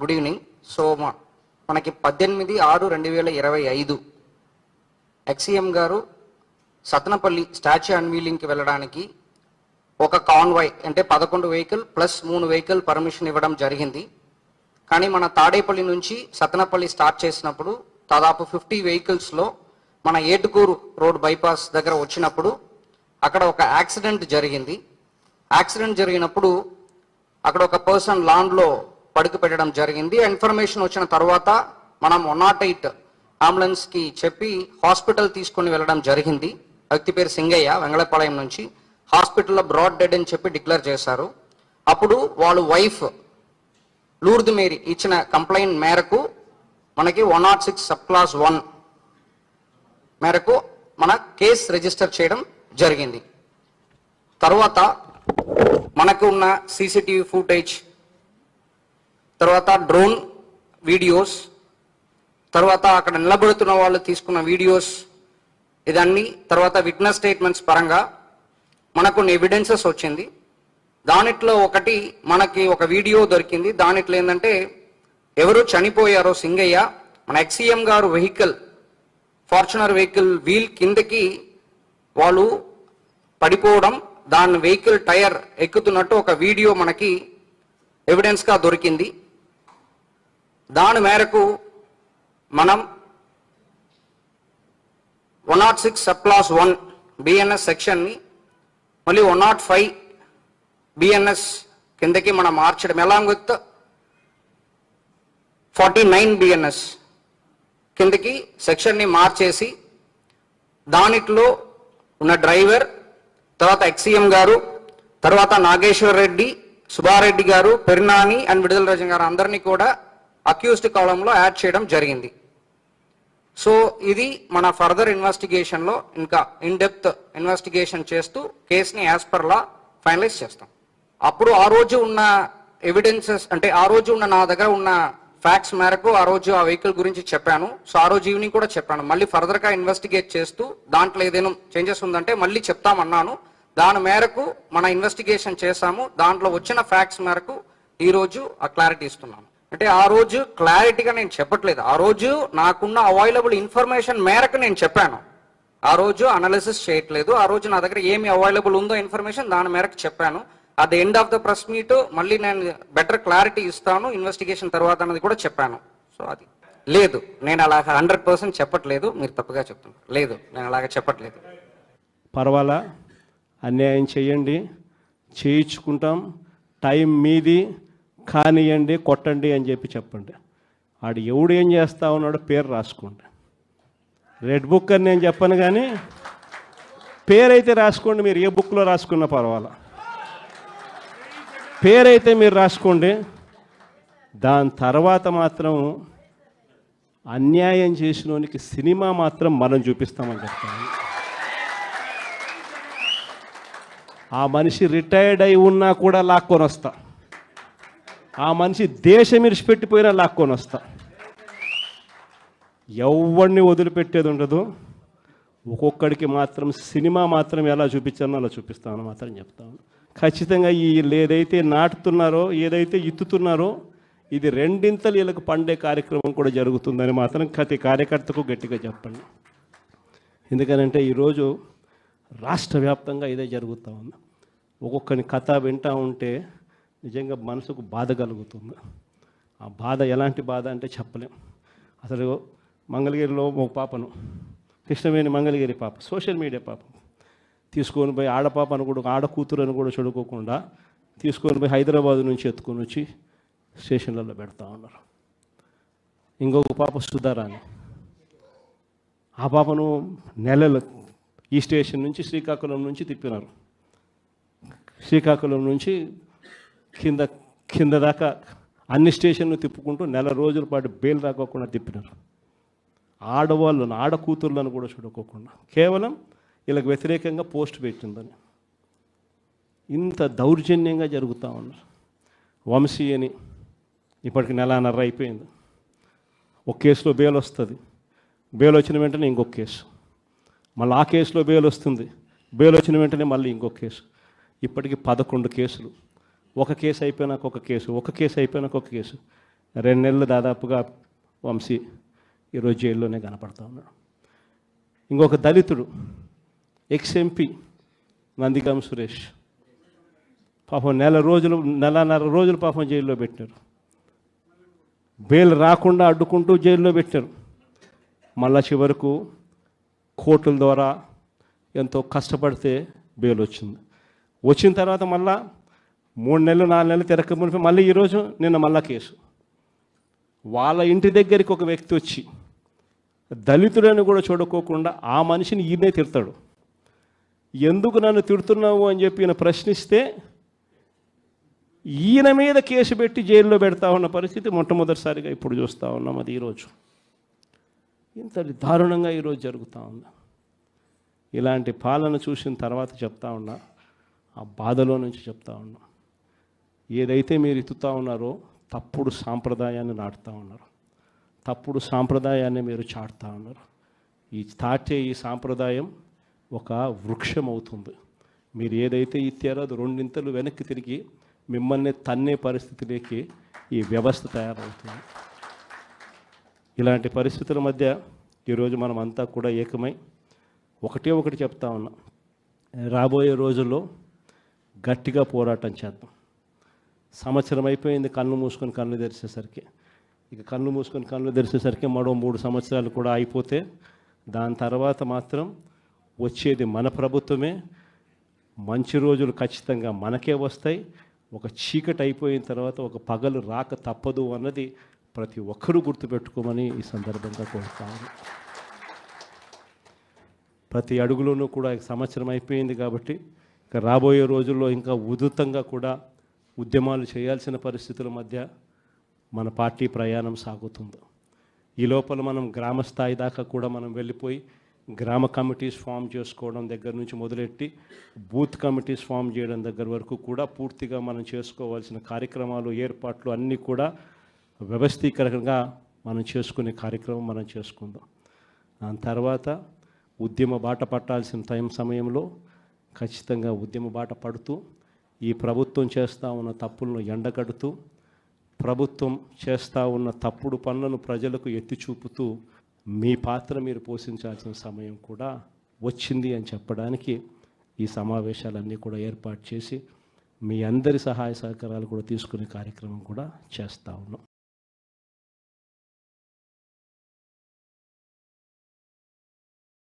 Good evening. So మనకి 18/6/2025 ex-CM గారు Sattenapalli statue అన్వీలింగ్కి వెళ్ళడానికి ఒక కాన్వాయ్ అంటే 11 వెహికల్ ప్లస్ 3 వెహికల్ పర్మిషన్ ఇవ్వడం జరిగింది. కానీ మన తాడేపల్లి నుంచి సతనపల్లి స్టార్ట్ చేసినప్పుడు దాదాపు 50 వెహికల్స్లో మన ఏటుకూరు రోడ్ బైపాస్ దగ్గర వచ్చినప్పుడు అక్కడ ఒక యాక్సిడెంట్ జరిగింది. యాక్సిడెంట్ జరిగినప్పుడు అక్కడ ఒక పర్సన్ లాన్లో పడుకు పెట్టడం జరిగింది. ఇన్ఫర్మేషన్ వచ్చిన తర్వాత మనం 108 అంబులెన్స్కి చెప్పి హాస్పిటల్ తీసుకుని వెళ్ళడం జరిగింది. వ్యక్తి పేరు సింగయ్య, వెంగళపాలెం నుంచి. హాస్పిటల్లో బ్రాడ్ డెడ్ అని చెప్పి డిక్లేర్ చేశారు. అప్పుడు వాళ్ళ వైఫ్ లూర్ద్ మేరీ ఇచ్చిన కంప్లైంట్ మేరకు మనకి 106 సబ్ క్లాస్ 1 మేరకు మన కేసు రిజిస్టర్ చేయడం జరిగింది. తర్వాత మనకు ఉన్న సీసీటీవీ ఫుటేజ్, తర్వాత డ్రోన్ వీడియోస్, తర్వాత అక్కడ నిలబడుతున్న వాళ్ళు తీసుకున్న వీడియోస్, ఇదన్నీ తర్వాత విట్నెస్ స్టేట్మెంట్స్ పరంగా మనకు కొన్ని ఎవిడెన్సెస్ వచ్చింది. దానిట్లో ఒకటి మనకి ఒక వీడియో దొరికింది. దానిట్లో ఏంటంటే ఎవరు చనిపోయారో సింగయ్య మన ఎక్సీఎం గారు వెహికల్ ఫార్చునర్ వెహికల్ వీల్ కిందకి వాళ్ళు పడిపోవడం, దాని వెహికల్ టైర్ ఎక్కుతున్నట్టు ఒక వీడియో మనకి ఎవిడెన్స్గా దొరికింది. దాని మేరకు మనం 106 సబ్ క్లాస్ 1 బిఎన్ఎస్ సెక్షన్ని మళ్ళీ 105 బిఎన్ఎస్ కిందకి మనం మార్చడం, అలాంగ్ విత్ 49 బిఎన్ఎస్ కిందకి సెక్షన్ని మార్చేసి దానిట్లో ఉన్న డ్రైవర్, తర్వాత ఎక్సీఎం గారు, తర్వాత నాగేశ్వర్ రెడ్డి, సుబ్బారెడ్డి గారు, పెరినాని అండ్ విడుదల రజన్ గారు అందరినీ కూడా అక్యూజ్డ్ కాలంలో యాడ్ చేయడం జరిగింది. సో ఇది మన ఫర్దర్ ఇన్వెస్టిగేషన్లో ఇంకా ఇన్ డెప్త్ ఇన్వెస్టిగేషన్ చేస్తూ కేసుని యాజ్ పర్ లా ఫైనలైజ్ చేస్తాం. అప్పుడు ఆ రోజు ఉన్న ఎవిడెన్సెస్ అంటే ఆ రోజు ఉన్న నా దగ్గర ఉన్న ఫ్యాక్ట్స్ మేరకు ఆ రోజు ఆ వెహికల్ గురించి చెప్పాను. సో ఆ రోజు ఈవినింగ్ కూడా చెప్పాను. మళ్ళీ ఫర్దర్గా ఇన్వెస్టిగేట్ చేస్తూ దాంట్లో ఏదైనా చేంజెస్ ఉందంటే మళ్ళీ చెప్తామన్నాను. దాని మేరకు మన ఇన్వెస్టిగేషన్ చేశాము. దాంట్లో వచ్చిన ఫ్యాక్ట్స్ మేరకు ఈరోజు ఆ క్లారిటీ ఇస్తున్నాము. అంటే ఆ రోజు క్లారిటీగా నేను చెప్పట్లేదు, ఆ రోజు నాకున్న అవైలబుల్ ఇన్ఫర్మేషన్ మేరకు నేను చెప్పాను. ఆ రోజు అనాలిసిస్ చేయట్లేదు. ఆ రోజు నా దగ్గర ఏమి అవైలబుల్ ఉందో ఇన్ఫర్మేషన్ దాని మేరకు చెప్పాను. At the end of the press meet మళ్ళీ నేను బెటర్ క్లారిటీ ఇస్తాను ఇన్వెస్టిగేషన్ తర్వాత అన్నది కూడా చెప్పాను. సో అది లేదు, నేను అలాగ 100% చెప్పట్లేదు, మీరు తప్పుగా చెప్తున్నారు. లేదు, నేను అలాగ చెప్పట్లేదు. పర్వాలా, అన్యాయం చేయండి, చేయించుకుంటాం, టైం మీది, కానియండి, కొట్టండి అని చెప్పి చెప్పండి. ఆడు ఎవడు ఏం చేస్తా ఉన్నాడో పేరు రాసుకోండి. రెడ్ బుక్ అని నేను చెప్పను, కానీ పేరైతే రాసుకోండి. మీరు ఏ బుక్లో రాసుకున్నా పర్వాలా, పేరైతే మీరు రాసుకోండి. దాని తర్వాత మాత్రం అన్యాయం చేసినోనికి సినిమా మాత్రం మనం చూపిస్తామని చెప్తాను. ఆ మనిషి రిటైర్డ్ అయి ఉన్నా కూడా లాక్కొని వస్తా, ఆ మనిషి దేశం ఇరిచిపెట్టిపోయినా లాక్కొని వస్తా. ఎవరిని వదిలిపెట్టేది ఉండదు. ఒక్కొక్కడికి మాత్రం సినిమా మాత్రం ఎలా చూపించానో అలా చూపిస్తామని మాత్రం చెప్తాను. ఖచ్చితంగా వీళ్ళు ఏదైతే నాటుతున్నారో, ఏదైతే ఇత్తుతున్నారో, ఇది రెండింతలు వీళ్ళకి పండే కార్యక్రమం కూడా జరుగుతుందని మాత్రం ప్రతి కార్యకర్తకు గట్టిగా చెప్పండి. ఎందుకనంటే ఈరోజు రాష్ట్ర వ్యాప్తంగా ఇదే జరుగుతూ ఉంది. ఒక్కొక్కని కథ వింటూ ఉంటే నిజంగా మనసుకు బాధ కలుగుతుంది. ఆ బాధ ఎలాంటి బాధ అంటే చెప్పలేం. అసలు మంగళగిరిలో ఒక పాపను, కృష్ణవేణి మంగళగిరి పాప, సోషల్ మీడియా పాప తీసుకొని పోయి, ఆడపాపను కూడా, ఆడ కూతురని కూడా చూడుకోకుండా తీసుకొని పోయి హైదరాబాద్ నుంచి ఎత్తుకొని వచ్చి స్టేషన్లలో పెడతా ఉన్నారు. ఇంకొక పాప సుధారాణి, ఆ పాపను నెలలు ఈ స్టేషన్ నుంచి శ్రీకాకుళం నుంచి తిప్పినారు. శ్రీకాకుళం నుంచి కింద దాకా అన్ని స్టేషన్లు తిప్పుకుంటూ నెల రోజుల పాటు బెయిల్ రాకోకుండా తిప్పినారు. ఆడవాళ్ళను, ఆడ కూతుర్లను కూడా చూడుకోకుండా కేవలం వీళ్ళకి వ్యతిరేకంగా పోస్ట్ పెట్టిందని ఇంత దౌర్జన్యంగా జరుగుతూ ఉన్నారు. వంశీ అని ఇప్పటికి 1.5 అయిపోయింది. ఒక కేసులో బెయిల్ వస్తుంది, బెయిల్ వచ్చిన వెంటనే ఇంకొక కేసు, మళ్ళీ ఆ కేసులో బెయిల్ వస్తుంది, బెయిల్ వచ్చిన వెంటనే మళ్ళీ ఇంకొక కేసు. ఇప్పటికి 11 కేసులు. ఒక కేసు అయిపోయినాక ఒక కేసు, ఒక కేసు అయిపోయినాక ఒక కేసు. 2 నెలలు దాదాపుగా వంశీ ఈరోజు జైల్లోనే కనపడతా ఉన్నాడు. ఇంకొక దళితుడు ఎక్స్-ఎంపీ నందిగామ సురేష్ పాపం నెలన్నర రోజులు పాపం జైల్లో పెట్టారు. బెయిల్ రాకుండా అడ్డుకుంటూ జైల్లో పెట్టారు. మళ్ళా చివరకు కోర్టుల ద్వారా ఎంతో కష్టపడితే బెయిల్ వచ్చింది. వచ్చిన తర్వాత మళ్ళా 3 నెలలు 4 నెలలు తిరగకపోతే మళ్ళీ ఈరోజు నిన్న మళ్ళా కేసు. వాళ్ళ ఇంటి దగ్గరికి ఒక వ్యక్తి వచ్చి దళితులను కూడా చూడుకోకుండా ఆ మనిషిని ఈయనే తిడతాడు. ఎందుకు నన్ను తిడుతున్నావు అని చెప్పి ఈయన ప్రశ్నిస్తే ఈయన మీద కేసు పెట్టి జైల్లో పెడతా ఉన్న పరిస్థితి మొట్టమొదటిసారిగా ఇప్పుడు చూస్తూ ఉన్నాం. అది ఈరోజు ఇంత దారుణంగా ఈరోజు జరుగుతూ ఉంది. ఇలాంటి పాలన చూసిన తర్వాత చెప్తా ఉన్నా, ఆ బాధలో నుంచి చెప్తా ఉన్నా, ఏదైతే మీరు ఎత్తుతా ఉన్నారో తప్పుడు సాంప్రదాయాన్ని నాటుతూ ఉన్నారు, తప్పుడు సాంప్రదాయాన్ని మీరు చాటుతూ ఉన్నారు. ఈ సాంప్రదాయం ఒక వృక్షం అవుతుంది. మీరు ఏదైతే ఇచ్చారో అది 2 ఇంతలు వెనక్కి తిరిగి మిమ్మల్ని తన్నే పరిస్థితిలోకి ఈ వ్యవస్థ తయారవుతుంది. ఇలాంటి పరిస్థితుల మధ్య ఈరోజు మనం అంతా కూడా ఏకమై ఒకటి చెప్తా ఉన్నాం, రాబోయే రోజుల్లో గట్టిగా పోరాటం చేద్దాం. సంవత్సరం అయిపోయింది కళ్ళు మూసుకొని కళ్ళు తెరిచేసరికి. ఇక కళ్ళు మూసుకొని కళ్ళు తెరిచేసరికి మరో 3 సంవత్సరాలు కూడా అయిపోతే దాని తర్వాత మాత్రం వచ్చేది మన ప్రభుత్వమే. మంచి రోజులు ఖచ్చితంగా మనకే వస్తాయి. ఒక చీకటి అయిపోయిన తర్వాత ఒక పగలు రాక తప్పదు అన్నది ప్రతి ఒక్కరూ గుర్తుపెట్టుకోమని ఈ సందర్భంగా కోరుతాను. ప్రతి అడుగులోనూ కూడా సంవత్సరం అయిపోయింది కాబట్టి ఇక రాబోయే రోజుల్లో ఇంకా ఉధృతంగా కూడా ఉద్యమాలు చేయాల్సిన పరిస్థితుల మధ్య మన పార్టీ ప్రయాణం సాగుతుంది. ఈ లోపల మనం గ్రామ స్థాయి దాకా కూడా మనం వెళ్ళిపోయి గ్రామ కమిటీస్ ఫామ్ చేసుకోవడం దగ్గర నుంచి మొదలెట్టి బూత్ కమిటీస్ ఫామ్ చేయడం దగ్గర వరకు కూడా పూర్తిగా మనం చేసుకోవాల్సిన కార్యక్రమాలు ఏర్పాట్లు అన్నీ కూడా వ్యవస్థీకరణగా మనం చేసుకునే కార్యక్రమం మనం చేసుకుందాం. దాని తర్వాత ఉద్యమ బాట పట్టాల్సిన సమయంలో ఖచ్చితంగా ఉద్యమ బాట పడుతూ ఈ ప్రభుత్వం చేస్తూ ఉన్న తప్పులను ఎండగడుతూ ప్రభుత్వం చేస్తూ ఉన్న తప్పుడు పనులను ప్రజలకు ఎత్తి చూపుతూ మీ పాత్ర మీరు పోషించాల్సిన సమయం కూడా వచ్చింది అని చెప్పడానికి ఈ సమావేశాలన్నీ కూడా ఏర్పాటు చేసి మీ అందరి సహాయ సహకారాలు కూడా తీసుకునే కార్యక్రమం కూడా చేస్తూ ఉన్నాం.